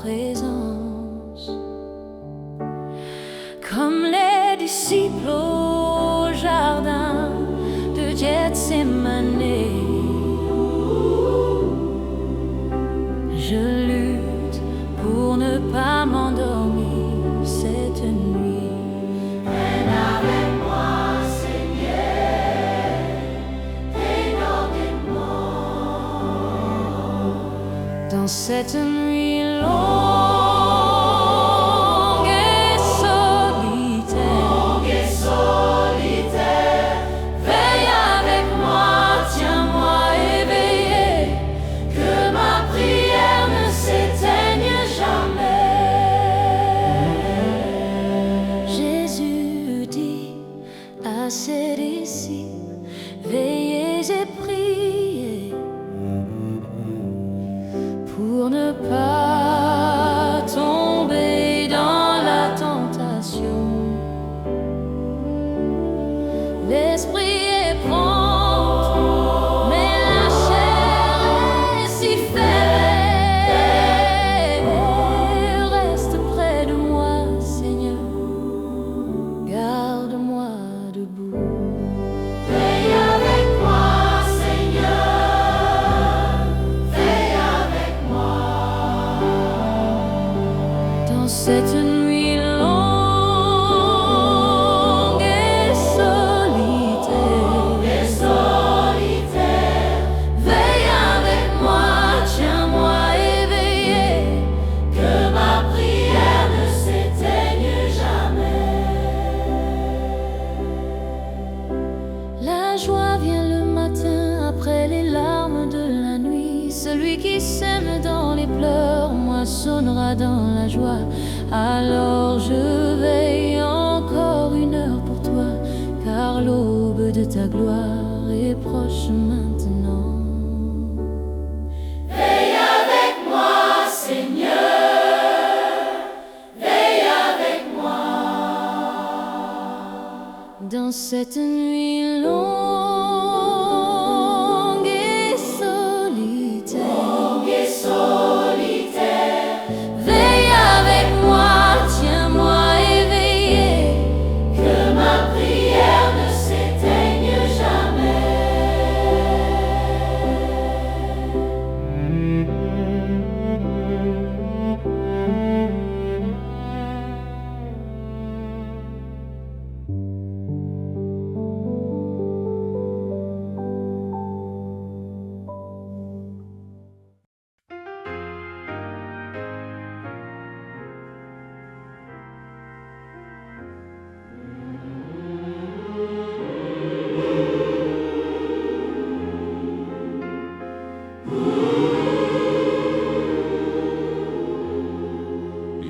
présence. Comme les disciples au jardin de Gethsémane, je lutte pour ne pas m'endormir cette nuit. Viens avec moi, Seigneur, dehors des morts. Dans cette nuit longue et solitaire, veille avec moi, tiens-moi éveillé, que ma prière ne s'éteigne jamais. Jésus dit à ses disciples, veillez et priez pour ne pas tomber dans la tentation. L'esprit est prompt, mais la chair est si faible. Reste près de moi, Seigneur, garde-moi debout. Veille avec moi, Seigneur, veille avec moi. Dans cette nuit longue et solitaire, veille avec moi, tiens-moi éveillé, Que ma prière ne s'éteigne jamais. La joie vient le matin après les larmes de la nuit. Celui qui sème dans les pleurs moissonnera dans la joie. Alors je veille encore une heure pour toi, car l'aube de ta gloire est proche maintenant. Veille avec moi, Seigneur, veille avec moi. Dans cette nuit longue et solitaire, veille avec moi, tiens-moi éveillé, Que ma prière ne s'éteigne jamais.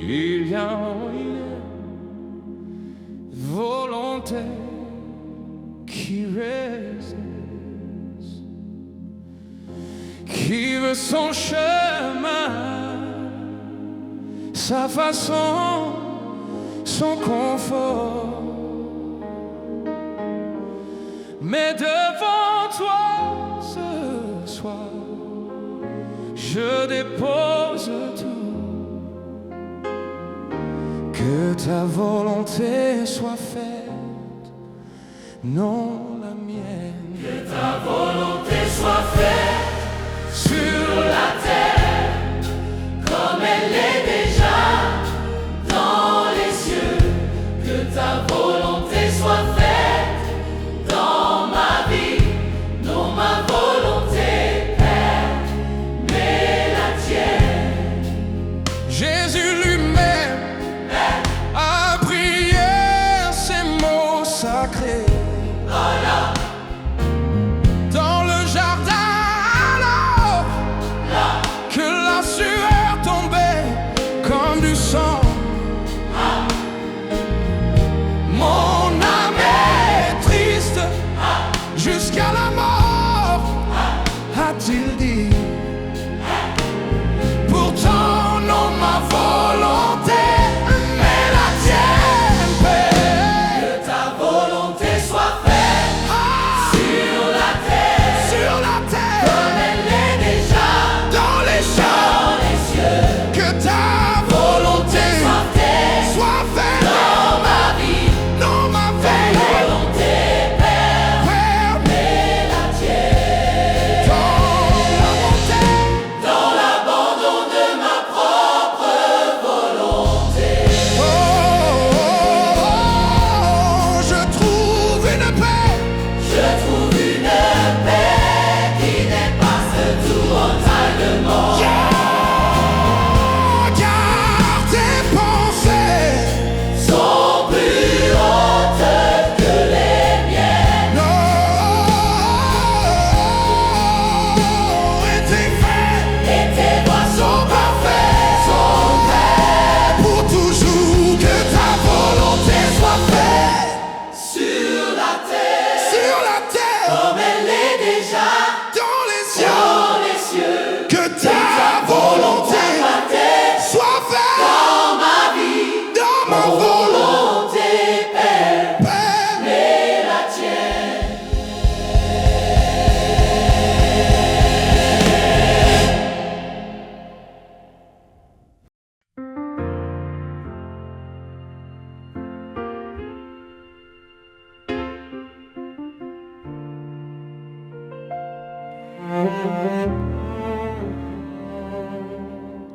Il y a une volonté qui résiste, qui veut son chemin, sa façon, son confort. Mais devant toi ce soir, je dépose tout. Que ta volonté soit faite, non la mienne. Que ta volonté soit faite Sur la terre comme elle est déjà dans les cieux. Que ta volonté soit faite dans ma vie, non ma volonté, Père, mais la tienne. Jésus lui-même a prié ces mots sacrés. Dans le jardin, alors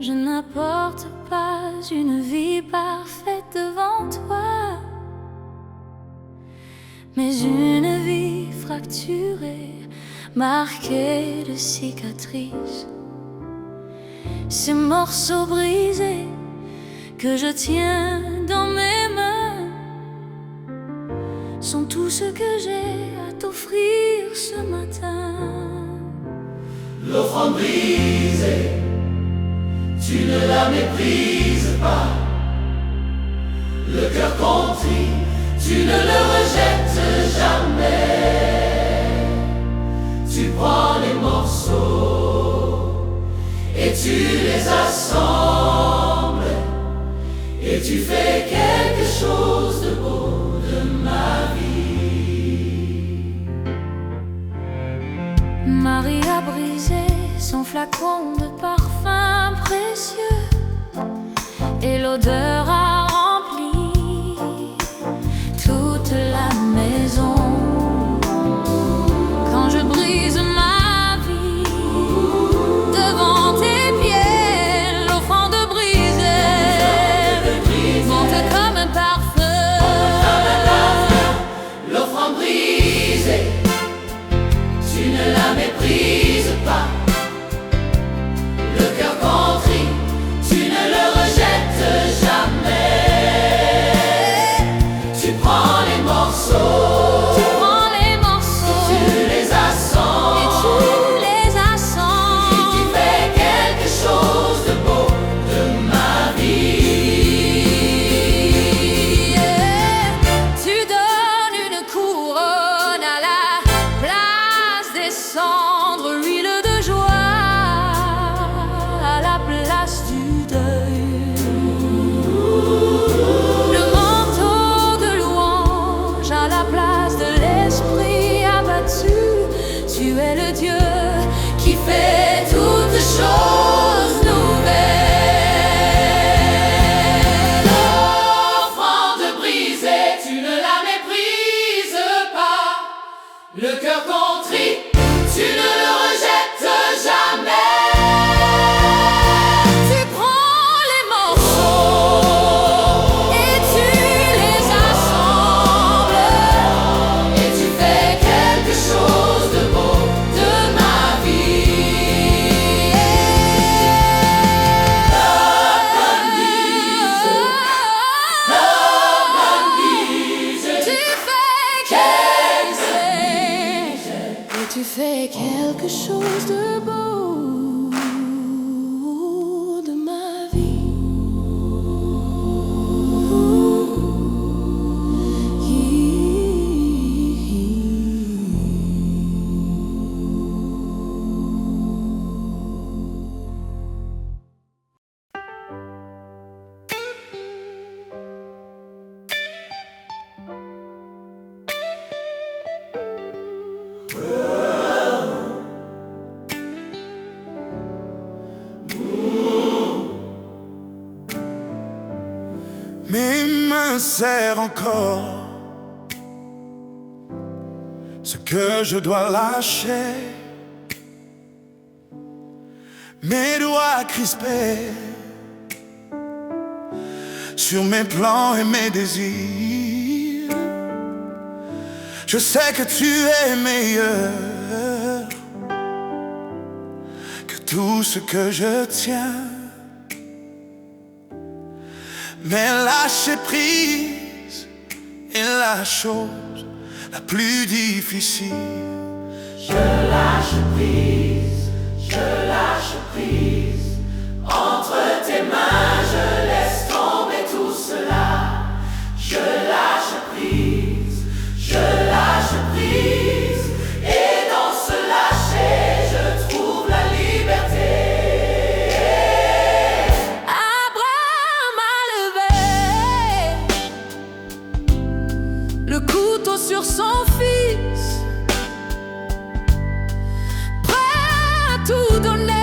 Je n'apporte pas une vie parfaite devant toi, mais une vie fracturée, marquée de cicatrices. Ces morceaux brisés que je tiens dans mes mains sont tout ce que j'ai à t'offrir ce matin. L'offrande brisée, tu ne la méprises pas. Le cœur contrit, tu ne le rejettes jamais. Tu prends les morceaux et tu les assembles, et tu fais quelque chose de beau de ma vie. Marie a brisé son flacon de parfum précieux et l'odeur a rempli toute la maison. Quand je brise ma vie devant tes pieds, l'offrande brisée monte comme un parfum. L'offrande brisée, tu ne la méprises pas. Le cœur contrit, tu ne le rejettes jamais. Tu prends les morceaux, tu les assembles, et tu les assembles, et tu fais quelque chose de beau de ma vie. Tu donnes une couronne à la place des cendres, huile de joie à la place du deuil. Le manteau de louange à la place de l'esprit abattu. Tu es le Dieu qui fait toutes choses nouvelles. L'offrande brisée, tu ne la méprises pas. Le cœur contrit, tu ne le rejettes jamais. Tu prends les morceaux et tu les assembles, Et tu fais quelque chose de beau de ma vie. L'offrande brisée, tu fais quelque chose de beau de ma vie. Mes mains serrent encore ce que je dois lâcher. Mes doigts crispés sur mes plans et mes désirs. Je sais que tu es meilleur que tout ce que je tiens. Mais lâcher prise est la chose la plus difficile. je lâche prise, je lâche prise. Entre tes mains, je laisse tomber tout cela. Je lâche prise, je lâche prise. Et dans ce lâcher, je trouve la liberté. Abraham a levé le couteau sur son fils, prêt à tout donner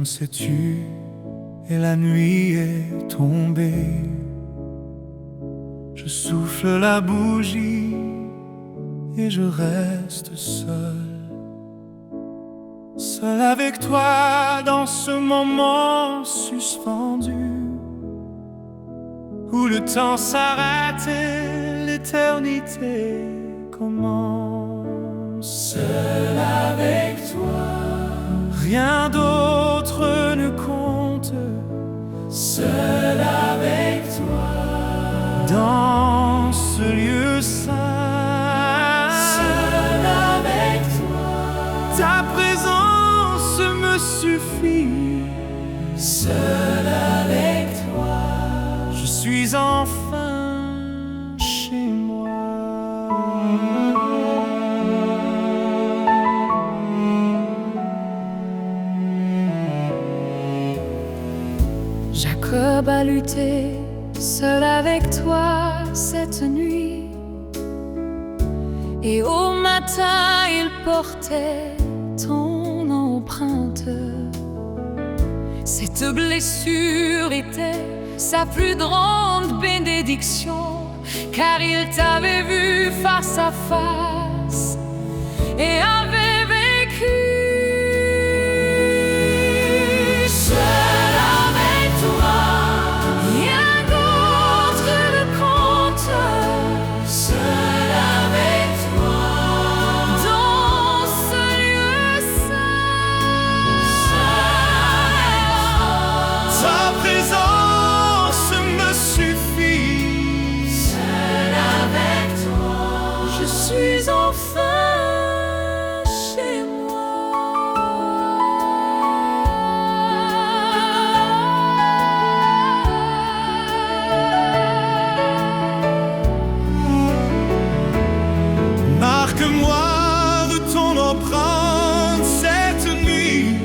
s'est tu et la nuit est tombée. Je souffle la bougie et je reste seul. Seul avec toi dans ce moment suspendu où le temps s'arrête et l'éternité commence. Seul avec toi, rien d'autre ne compte. Seul avec toi, dans ce lieu saint. Seul avec toi, ta présence me suffit. Seul avec toi, je suis enfin chez moi. Jacob a lutté seul avec toi cette nuit, et au matin il portait ton empreinte. Cette blessure était sa plus grande bénédiction, car il t'avait vu face à face et avait vécu. Seul avec toi, rien d'autre ne compte. Seul avec toi, dans ce lieu saint. Ta présence me suffit. Seul avec toi, je suis enfin chez moi. Marque-moi de ton empreinte cette nuit,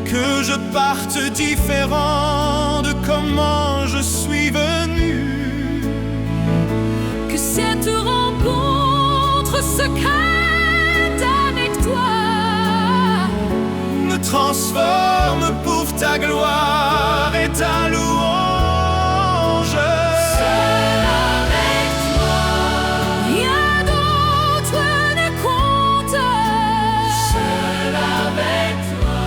que je parte différent de comment je suis venu. Que cette rencontre secrète avec toi Me transforme pour ta gloire et ta louange. Seul avec toi, rien d'autre ne compte. Seul avec toi,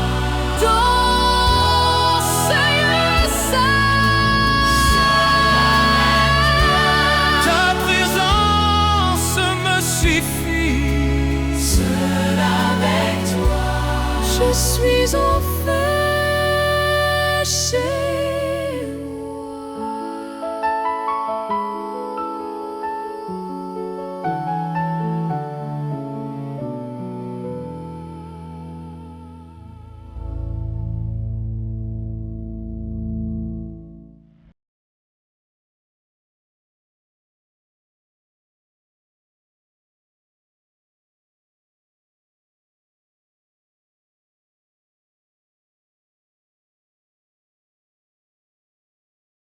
dans ce lieu saint. Ta présence me suffit. Seul avec toi, je suis enfin